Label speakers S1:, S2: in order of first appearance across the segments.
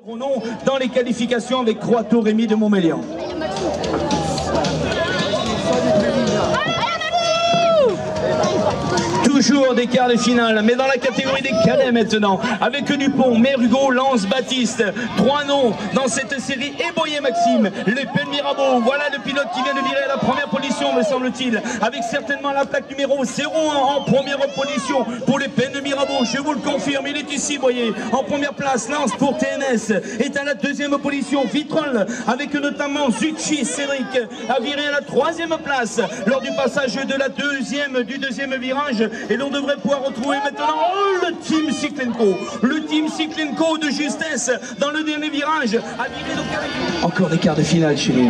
S1: Renault dans les qualifications avec Croato Rémy de Montmélian. Toujours des quarts de finale, mais dans la catégorie des cadets maintenant, avec Dupont, Merhugo, Lance, Baptiste. Trois noms dans cette série. Eboyer Maxime, Le Pen Mirabeau. Voilà le pilote qui vient de virer à la première position, me semble-t-il, avec certainement la plaque numéro 01 en première position pour Le Pen de Mirabeau. Je vous le confirme, il est ici, voyez, en première place. Lance pour TNS est à la deuxième position. Vitrolles avec notamment Zucchi Cédric a viré à la troisième place lors du passage de la du deuxième virage. Et l'on devrait pouvoir retrouver maintenant le Team Cyclenco. Le Team Cyclenco de justesse dans le dernier virage a viré le carré. Encore des quarts de finale, chérie.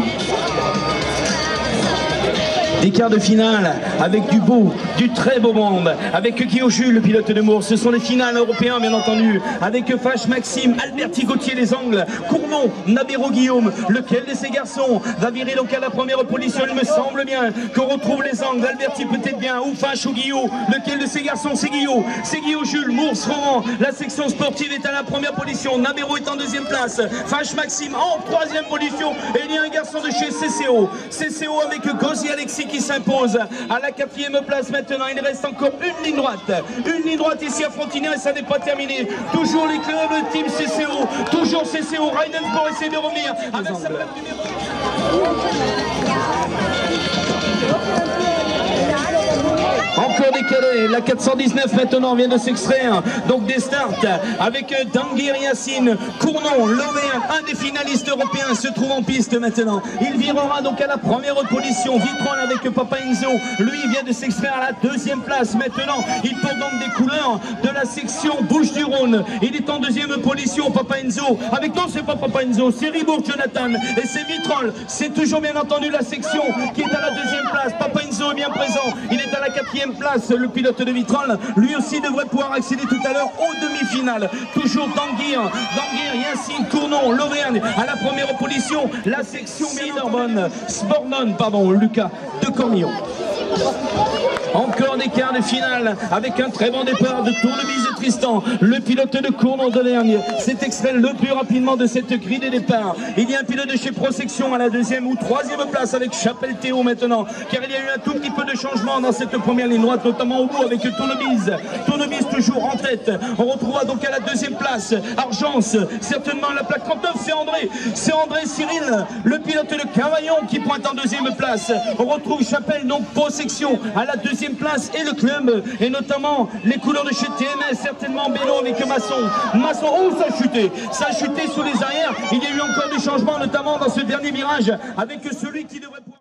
S1: Des quarts de finale avec du beau, du très beau monde, avec Guillaume Jules, le pilote de Mours. Ce sont les finales européens, bien entendu, avec Fache Maxime, Alberti Gauthier les angles, Cournon, Nabero Guillaume. Lequel de ces garçons va virer donc à la première position? Il me semble bien qu'on retrouve les angles. Alberti peut-être bien, ou Fache ou Guillaume. Lequel de ces garçons? C'est Guillaume. C'est Guillaume Jules, Mours, Roran. La section sportive est à la première position. Nabero est en deuxième place. Fache Maxime en troisième position. Et il y a un garçon de chez CCO. CCO avec Gauzy Alexis qui s'impose à la quatrième place maintenant. Il reste encore une ligne droite. Une ligne droite ici à Frontignan et ça n'est pas terminé. Toujours les clubs, le team CCO. Toujours CCO. Ridensburg essaie de revenir avec sa plaque numéro. Encore des cadets, la 419 maintenant vient de s'extraire, donc des starts avec Danguir Yacine, Cournon, l'Auvergne, un des finalistes européens se trouve en piste maintenant. Il virera donc à la première position. Vitrolles avec Papa Enzo, lui vient de s'extraire à la deuxième place maintenant. Il porte donc des couleurs de la section Bouches-du-Rhône. Il est en deuxième position, Papa Enzo, avec non c'est pas Papa Enzo, c'est Ribourg Jonathan et c'est Vitrolles. C'est toujours bien entendu la section qui est à la deuxième place. Papa Enzo est bien présent, il est à la quatrième place. Le pilote de Vitrolles, lui aussi devrait pouvoir accéder tout à l'heure aux demi-finales. Toujours Danguir, Yacine, Cournon, l'Auvergne à la première position. La section Spornon, Lucas de Cornillon. Encore des quarts de finale avec un très bon départ de Tournevis et Tristan. Le pilote de Cournon d'Auvergne s'est extrait le plus rapidement de cette grille de départ. Il y a un pilote de chez Prosection à la deuxième ou troisième place avec Chapelle Théo maintenant, car il y a eu un tout petit peu de changement dans cette première ligne droite, notamment au bout avec Tournevis. Tournevis toujours en tête. On retrouvera donc à la deuxième place Argence, certainement la plaque 39, c'est André Cyril, le pilote de Cavaillon qui pointe en deuxième place. On retrouve Chapelle, donc Prosection à la deuxième place et le club, et notamment les couleurs de chez TMS, certainement Bélo avec Masson, oh ça a chuté sous les arrières. Il y a eu encore des changements, notamment dans ce dernier virage avec celui qui devrait pouvoir